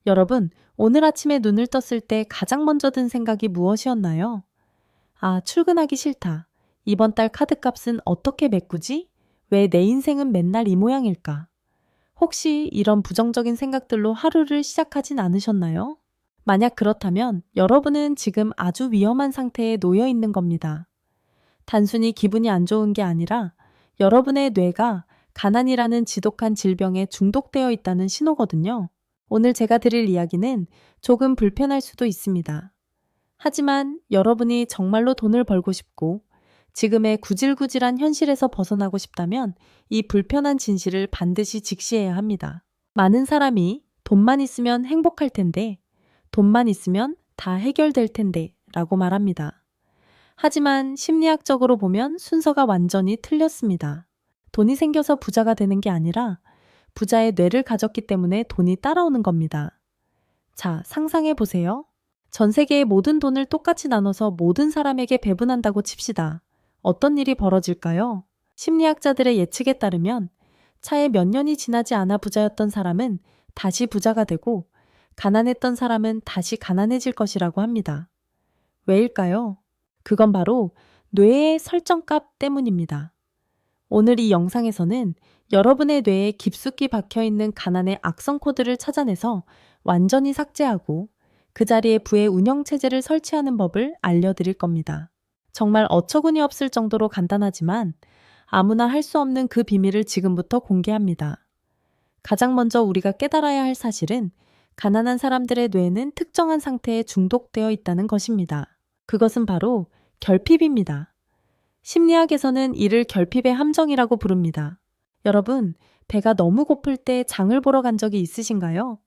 여러분, 오늘 아침에 눈을 떴을 때 가장 먼저 든 생각이 무엇이었나요? 아, 출근하기 싫다. 이번 달 카드값은 어떻게 메꾸지? 왜 내 인생은 맨날 이 모양일까? 혹시 이런 부정적인 생각들로 하루를 시작하진 않으셨나요? 만약 그렇다면 여러분은 지금 아주 위험한 상태에 놓여 있는 겁니다. 단순히 기분이 안 좋은 게 아니라 여러분의 뇌가 가난이라는 지독한 질병에 중독되어 있다는 신호거든요. 오늘 제가 드릴 이야기는 조금 불편할 수도 있습니다. 하지만 여러분이 정말로 돈을 벌고 싶고 지금의 구질구질한 현실에서 벗어나고 싶다면 이 불편한 진실을 반드시 직시해야 합니다. 많은 사람이 돈만 있으면 행복할 텐데, 돈만 있으면 다 해결될 텐데 라고 말합니다. 하지만 심리학적으로 보면 순서가 완전히 틀렸습니다. 돈이 생겨서 부자가 되는 게 아니라 부자의 뇌를 가졌기 때문에 돈이 따라오는 겁니다. 자, 상상해 보세요. 전 세계의 모든 돈을 똑같이 나눠서 모든 사람에게 배분한다고 칩시다. 어떤 일이 벌어질까요? 심리학자들의 예측에 따르면 차에 몇 년이 지나지 않아 부자였던 사람은 다시 부자가 되고 가난했던 사람은 다시 가난해질 것이라고 합니다. 왜일까요? 그건 바로 뇌의 설정값 때문입니다. 오늘 이 영상에서는 여러분의 뇌에 깊숙이 박혀있는 가난의 악성 코드를 찾아내서 완전히 삭제하고 그 자리에 부의 운영체제를 설치하는 법을 알려드릴 겁니다. 정말 어처구니 없을 정도로 간단하지만 아무나 할 수 없는 그 비밀을 지금부터 공개합니다. 가장 먼저 우리가 깨달아야 할 사실은 가난한 사람들의 뇌는 특정한 상태에 중독되어 있다는 것입니다. 그것은 바로 결핍입니다. 심리학에서는 이를 결핍의 함정이라고 부릅니다. 여러분, 배가 너무 고플 때 장을 보러 간 적이 있으신가요?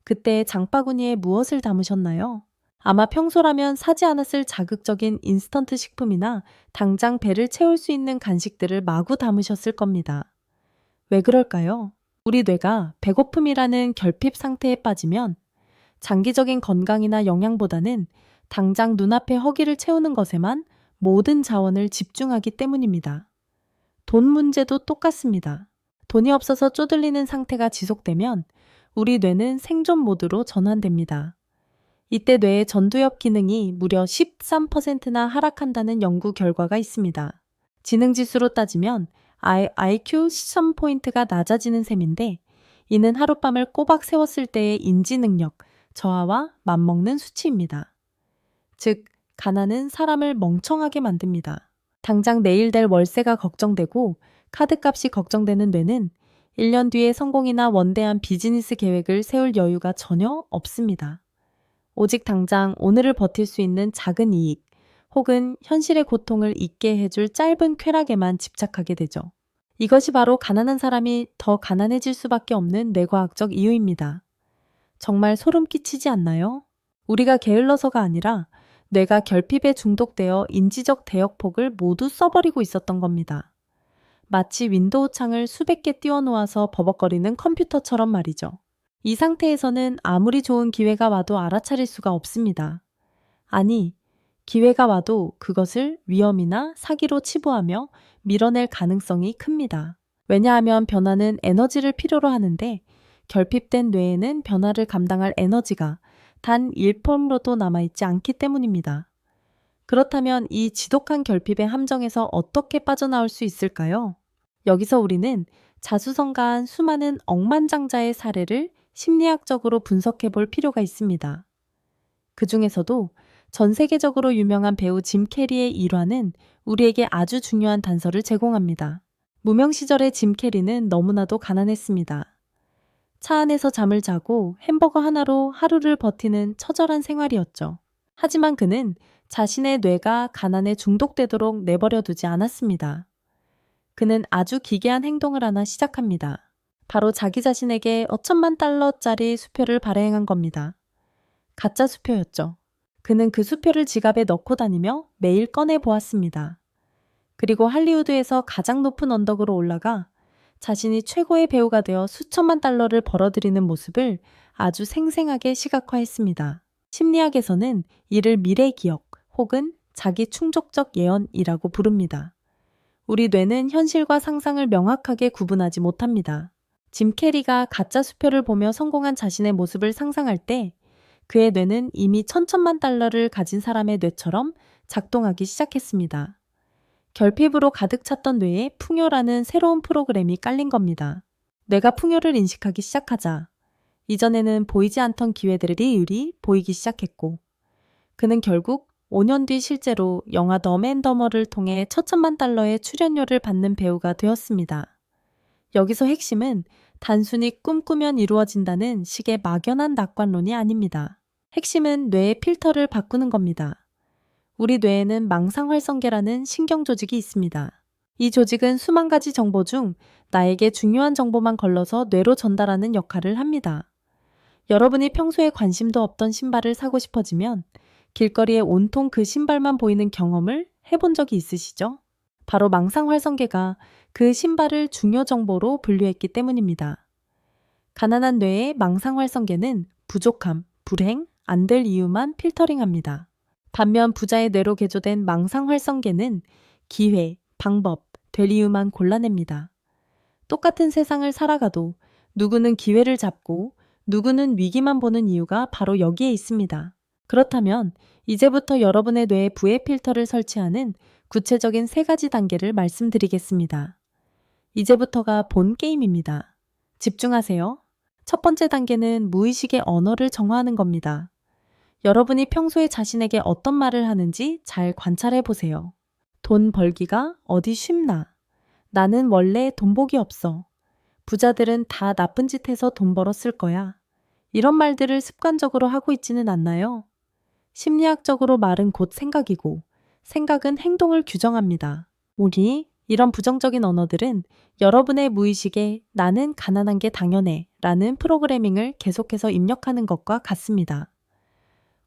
그때 장바구니에 무엇을 담으셨나요? 아마 평소라면 사지 않았을 자극적인 인스턴트 식품이나 당장 배를 채울 수 있는 간식들을 마구 담으셨을 겁니다. 왜 그럴까요? 우리 뇌가 배고픔이라는 결핍 상태에 빠지면 장기적인 건강이나 영양보다는 당장 눈앞의 허기를 채우는 것에만 모든 자원을 집중하기 때문입니다. 돈 문제도 똑같습니다. 돈이 없어서 쪼들리는 상태가 지속되면 우리 뇌는 생존 모드로 전환됩니다. 이때 뇌의 전두엽 기능이 무려 13%나 하락한다는 연구 결과가 있습니다. 지능지수로 따지면 IQ 시험 포인트가 낮아지는 셈인데 이는 하룻밤을 꼬박 세웠을 때의 인지 능력, 저하와 맞먹는 수치입니다. 즉, 가난은 사람을 멍청하게 만듭니다. 당장 내일 될 월세가 걱정되고 카드값이 걱정되는 뇌는 1년 뒤에 성공이나 원대한 비즈니스 계획을 세울 여유가 전혀 없습니다. 오직 당장 오늘을 버틸 수 있는 작은 이익 혹은 현실의 고통을 잊게 해줄 짧은 쾌락에만 집착하게 되죠. 이것이 바로 가난한 사람이 더 가난해질 수밖에 없는 뇌과학적 이유입니다. 정말 소름 끼치지 않나요? 우리가 게을러서가 아니라 뇌가 결핍에 중독되어 인지적 대역폭을 모두 써버리고 있었던 겁니다. 마치 윈도우 창을 수백 개 띄워놓아서 버벅거리는 컴퓨터처럼 말이죠. 이 상태에서는 아무리 좋은 기회가 와도 알아차릴 수가 없습니다. 아니, 기회가 와도 그것을 위험이나 사기로 치부하며 밀어낼 가능성이 큽니다. 왜냐하면 변화는 에너지를 필요로 하는데 결핍된 뇌에는 변화를 감당할 에너지가 단 1%도 남아있지 않기 때문입니다. 그렇다면 이 지독한 결핍의 함정에서 어떻게 빠져나올 수 있을까요? 여기서 우리는 자수성가한 수많은 억만장자의 사례를 심리학적으로 분석해 볼 필요가 있습니다. 그 중에서도 전 세계적으로 유명한 배우 짐 캐리의 일화는 우리에게 아주 중요한 단서를 제공합니다. 무명 시절의 짐 캐리는 너무나도 가난했습니다. 차 안에서 잠을 자고 햄버거 하나로 하루를 버티는 처절한 생활이었죠. 하지만 그는 자신의 뇌가 가난에 중독되도록 내버려 두지 않았습니다. 그는 아주 기괴한 행동을 하나 시작합니다. 바로 자기 자신에게 5천만 달러짜리 수표를 발행한 겁니다. 가짜 수표였죠. 그는 그 수표를 지갑에 넣고 다니며 매일 꺼내 보았습니다. 그리고 할리우드에서 가장 높은 언덕으로 올라가 자신이 최고의 배우가 되어 수천만 달러를 벌어들이는 모습을 아주 생생하게 시각화했습니다. 심리학에서는 이를 미래 기억 혹은 자기 충족적 예언이라고 부릅니다. 우리 뇌는 현실과 상상을 명확하게 구분하지 못합니다. 짐 캐리가 가짜 수표를 보며 성공한 자신의 모습을 상상할 때 그의 뇌는 이미 천천만 달러를 가진 사람의 뇌처럼 작동하기 시작했습니다. 결핍으로 가득 찼던 뇌에 풍요라는 새로운 프로그램이 깔린 겁니다. 뇌가 풍요를 인식하기 시작하자 이전에는 보이지 않던 기회들이 유리 보이기 시작했고 그는 결국 5년 뒤 실제로 영화 덤앤더머를 통해 1천만 달러의 출연료를 받는 배우가 되었습니다. 여기서 핵심은 단순히 꿈꾸면 이루어진다는 식의 막연한 낙관론이 아닙니다. 핵심은 뇌의 필터를 바꾸는 겁니다. 우리 뇌에는 망상활성계라는 신경조직이 있습니다. 이 조직은 수만 가지 정보 중 나에게 중요한 정보만 걸러서 뇌로 전달하는 역할을 합니다. 여러분이 평소에 관심도 없던 신발을 사고 싶어지면 길거리에 온통 그 신발만 보이는 경험을 해본 적이 있으시죠? 바로 망상활성계가 그 신발을 중요 정보로 분류했기 때문입니다. 가난한 뇌의 망상활성계는 부족함, 불행, 안 될 이유만 필터링합니다. 반면 부자의 뇌로 개조된 망상활성계는 기회, 방법, 될 이유만 골라냅니다. 똑같은 세상을 살아가도 누구는 기회를 잡고 누구는 위기만 보는 이유가 바로 여기에 있습니다. 그렇다면 이제부터 여러분의 뇌에 부의 필터를 설치하는 구체적인 3가지 단계를 말씀드리겠습니다. 이제부터가 본 게임입니다. 집중하세요. 첫 번째 단계는 무의식의 언어를 정화하는 겁니다. 여러분이 평소에 자신에게 어떤 말을 하는지 잘 관찰해 보세요. 돈 벌기가 어디 쉽나? 나는 원래 돈 복이 없어. 부자들은 다 나쁜 짓 해서 돈 벌었을 거야. 이런 말들을 습관적으로 하고 있지는 않나요? 심리학적으로 말은 곧 생각이고 생각은 행동을 규정합니다. 이런 부정적인 언어들은 여러분의 무의식에 나는 가난한 게 당연해 라는 프로그래밍을 계속해서 입력하는 것과 같습니다.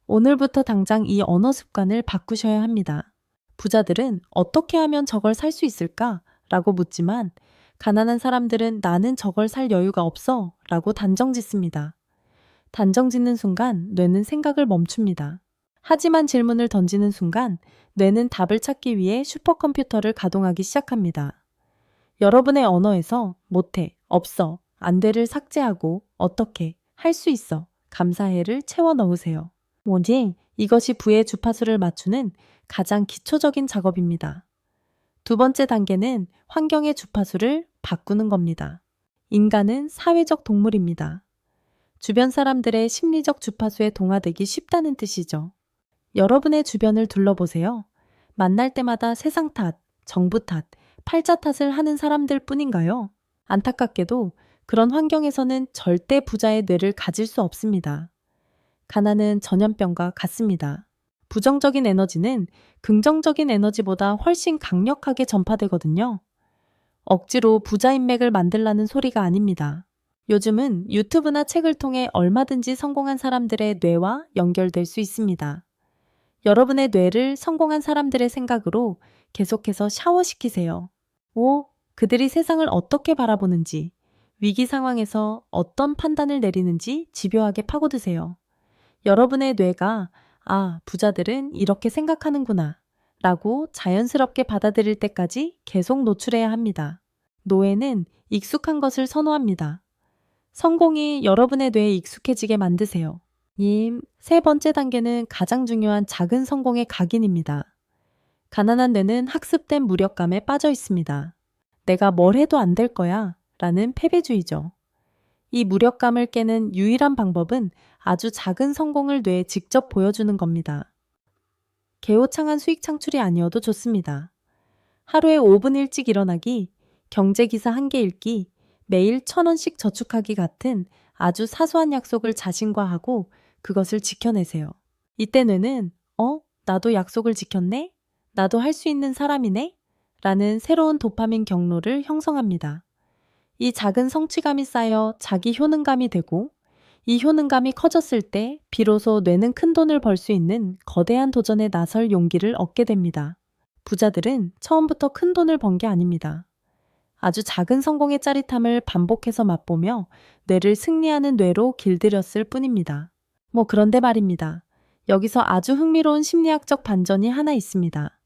오늘부터 당장 이 언어 습관을 바꾸셔야 합니다. 부자들은 어떻게 하면 저걸 살 수 있을까? 라고 묻지만 가난한 사람들은 나는 저걸 살 여유가 없어 라고 단정 짓습니다. 단정 짓는 순간 뇌는 생각을 멈춥니다. 하지만 질문을 던지는 순간 뇌는 답을 찾기 위해 슈퍼컴퓨터를 가동하기 시작합니다. 여러분의 언어에서 못해, 없어, 안 돼를 삭제하고 어떻게, 할 수 있어, 감사해를 채워 넣으세요. 이것이 부의 주파수를 맞추는 가장 기초적인 작업입니다. 두 번째 단계는 환경의 주파수를 바꾸는 겁니다. 인간은 사회적 동물입니다. 주변 사람들의 심리적 주파수에 동화되기 쉽다는 뜻이죠. 여러분의 주변을 둘러보세요. 만날 때마다 세상 탓, 정부 탓, 팔자 탓을 하는 사람들 뿐인가요? 안타깝게도 그런 환경에서는 절대 부자의 뇌를 가질 수 없습니다. 가난은 전염병과 같습니다. 부정적인 에너지는 긍정적인 에너지보다 훨씬 강력하게 전파되거든요. 억지로 부자 인맥을 만들라는 소리가 아닙니다. 요즘은 유튜브나 책을 통해 얼마든지 성공한 사람들의 뇌와 연결될 수 있습니다. 여러분의 뇌를 성공한 사람들의 생각으로 계속해서 샤워시키세요. 그들이 세상을 어떻게 바라보는지, 위기 상황에서 어떤 판단을 내리는지 집요하게 파고드세요. 여러분의 뇌가 부자들은 이렇게 생각하는구나 라고 자연스럽게 받아들일 때까지 계속 노출해야 합니다. 노예는 익숙한 것을 선호합니다. 성공이 여러분의 뇌에 익숙해지게 만드세요. 세 번째 단계는 가장 중요한 작은 성공의 각인입니다. 가난한 뇌는 학습된 무력감에 빠져 있습니다. 내가 뭘 해도 안 될 거야 라는 패배주의죠. 이 무력감을 깨는 유일한 방법은 아주 작은 성공을 뇌에 직접 보여주는 겁니다. 개호창한 수익 창출이 아니어도 좋습니다. 하루에 5분 일찍 일어나기, 경제기사 1개 읽기, 매일 1,000원씩 저축하기 같은 아주 사소한 약속을 자신과 하고 그것을 지켜내세요. 이때 뇌는 나도 약속을 지켰네? 나도 할 수 있는 사람이네? 라는 새로운 도파민 경로를 형성합니다. 이 작은 성취감이 쌓여 자기 효능감이 되고 이 효능감이 커졌을 때 비로소 뇌는 큰 돈을 벌 수 있는 거대한 도전에 나설 용기를 얻게 됩니다. 부자들은 처음부터 큰 돈을 번 게 아닙니다. 아주 작은 성공의 짜릿함을 반복해서 맛보며 뇌를 승리하는 뇌로 길들였을 뿐입니다. 그런데 말입니다. 여기서 아주 흥미로운 심리학적 반전이 하나 있습니다.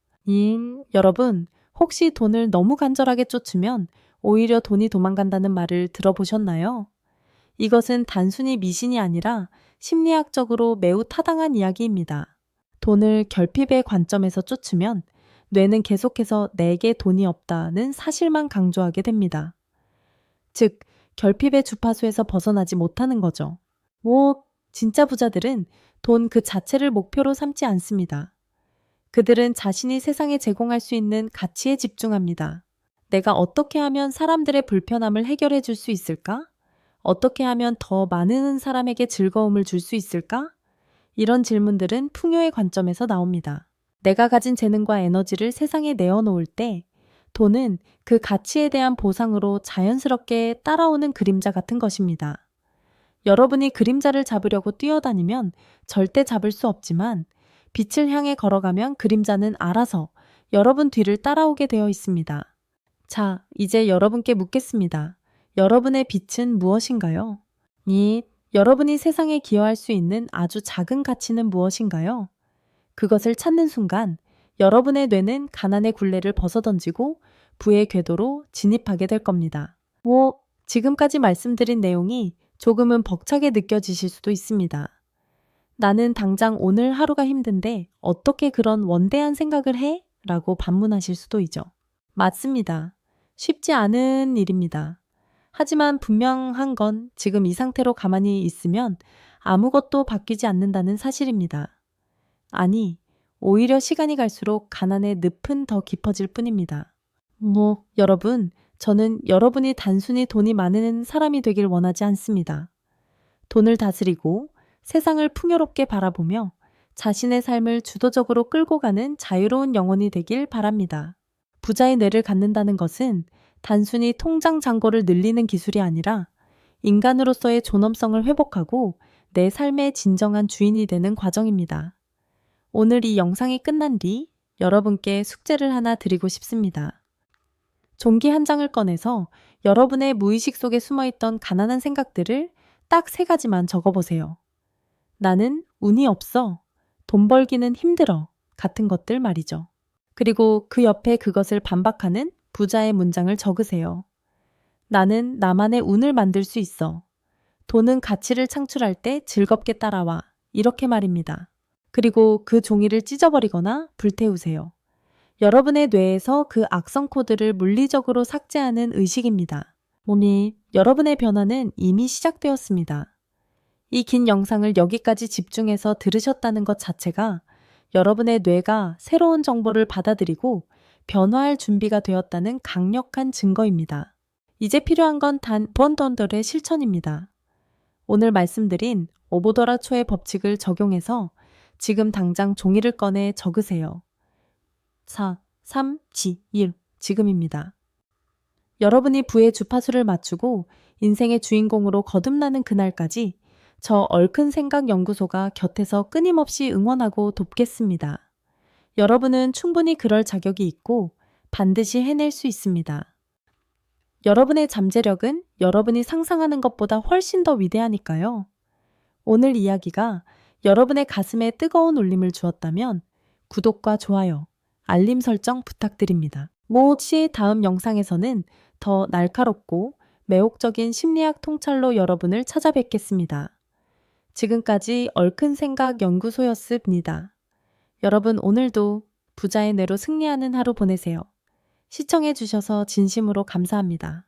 여러분, 혹시 돈을 너무 간절하게 쫓으면 오히려 돈이 도망간다는 말을 들어보셨나요? 이것은 단순히 미신이 아니라 심리학적으로 매우 타당한 이야기입니다. 돈을 결핍의 관점에서 쫓으면 뇌는 계속해서 내게 돈이 없다는 사실만 강조하게 됩니다. 즉, 결핍의 주파수에서 벗어나지 못하는 거죠. 진짜 부자들은 돈 그 자체를 목표로 삼지 않습니다. 그들은 자신이 세상에 제공할 수 있는 가치에 집중합니다. 내가 어떻게 하면 사람들의 불편함을 해결해 줄 수 있을까? 어떻게 하면 더 많은 사람에게 즐거움을 줄 수 있을까? 이런 질문들은 풍요의 관점에서 나옵니다. 내가 가진 재능과 에너지를 세상에 내어놓을 때 돈은 그 가치에 대한 보상으로 자연스럽게 따라오는 그림자 같은 것입니다. 여러분이 그림자를 잡으려고 뛰어다니면 절대 잡을 수 없지만 빛을 향해 걸어가면 그림자는 알아서 여러분 뒤를 따라오게 되어 있습니다. 자, 이제 여러분께 묻겠습니다. 여러분의 빛은 무엇인가요? 여러분이 세상에 기여할 수 있는 아주 작은 가치는 무엇인가요? 그것을 찾는 순간 여러분의 뇌는 가난의 굴레를 벗어던지고 부의 궤도로 진입하게 될 겁니다. 지금까지 말씀드린 내용이 조금은 벅차게 느껴지실 수도 있습니다. 나는 당장 오늘 하루가 힘든데 어떻게 그런 원대한 생각을 해? 라고 반문하실 수도 있죠. 맞습니다. 쉽지 않은 일입니다. 하지만 분명한 건 지금 이 상태로 가만히 있으면 아무것도 바뀌지 않는다는 사실입니다. 아니, 오히려 시간이 갈수록 가난의 늪은 더 깊어질 뿐입니다. 여러분, 저는 여러분이 단순히 돈이 많은 사람이 되길 원하지 않습니다. 돈을 다스리고 세상을 풍요롭게 바라보며 자신의 삶을 주도적으로 끌고 가는 자유로운 영혼이 되길 바랍니다. 부자의 뇌를 갖는다는 것은 단순히 통장 잔고를 늘리는 기술이 아니라 인간으로서의 존엄성을 회복하고 내 삶의 진정한 주인이 되는 과정입니다. 오늘 이 영상이 끝난 뒤 여러분께 숙제를 하나 드리고 싶습니다. 종기 한 장을 꺼내서 여러분의 무의식 속에 숨어있던 가난한 생각들을 딱 3가지만 적어보세요. 나는 운이 없어. 돈 벌기는 힘들어. 같은 것들 말이죠. 그리고 그 옆에 그것을 반박하는 부자의 문장을 적으세요. 나는 나만의 운을 만들 수 있어. 돈은 가치를 창출할 때 즐겁게 따라와. 이렇게 말입니다. 그리고 그 종이를 찢어버리거나 불태우세요. 여러분의 뇌에서 그 악성 코드를 물리적으로 삭제하는 의식입니다. 여러분의 변화는 이미 시작되었습니다. 이 긴 영상을 여기까지 집중해서 들으셨다는 것 자체가 여러분의 뇌가 새로운 정보를 받아들이고 변화할 준비가 되었다는 강력한 증거입니다. 이제 필요한 건 단 번돈들의 실천입니다. 오늘 말씀드린 오보더라초의 법칙을 적용해서 지금 당장 종이를 꺼내 적으세요. 4, 3, 2, 1, 지금입니다. 여러분이 부의 주파수를 맞추고 인생의 주인공으로 거듭나는 그날까지 저 얼큰 생각 연구소가 곁에서 끊임없이 응원하고 돕겠습니다. 여러분은 충분히 그럴 자격이 있고 반드시 해낼 수 있습니다. 여러분의 잠재력은 여러분이 상상하는 것보다 훨씬 더 위대하니까요. 오늘 이야기가 여러분의 가슴에 뜨거운 울림을 주었다면 구독과 좋아요, 알림 설정 부탁드립니다. 혹시 다음 영상에서는 더 날카롭고 매혹적인 심리학 통찰로 여러분을 찾아뵙겠습니다. 지금까지 얼큰 생각 연구소였습니다. 여러분 오늘도 부자의 뇌로 승리하는 하루 보내세요. 시청해 주셔서 진심으로 감사합니다.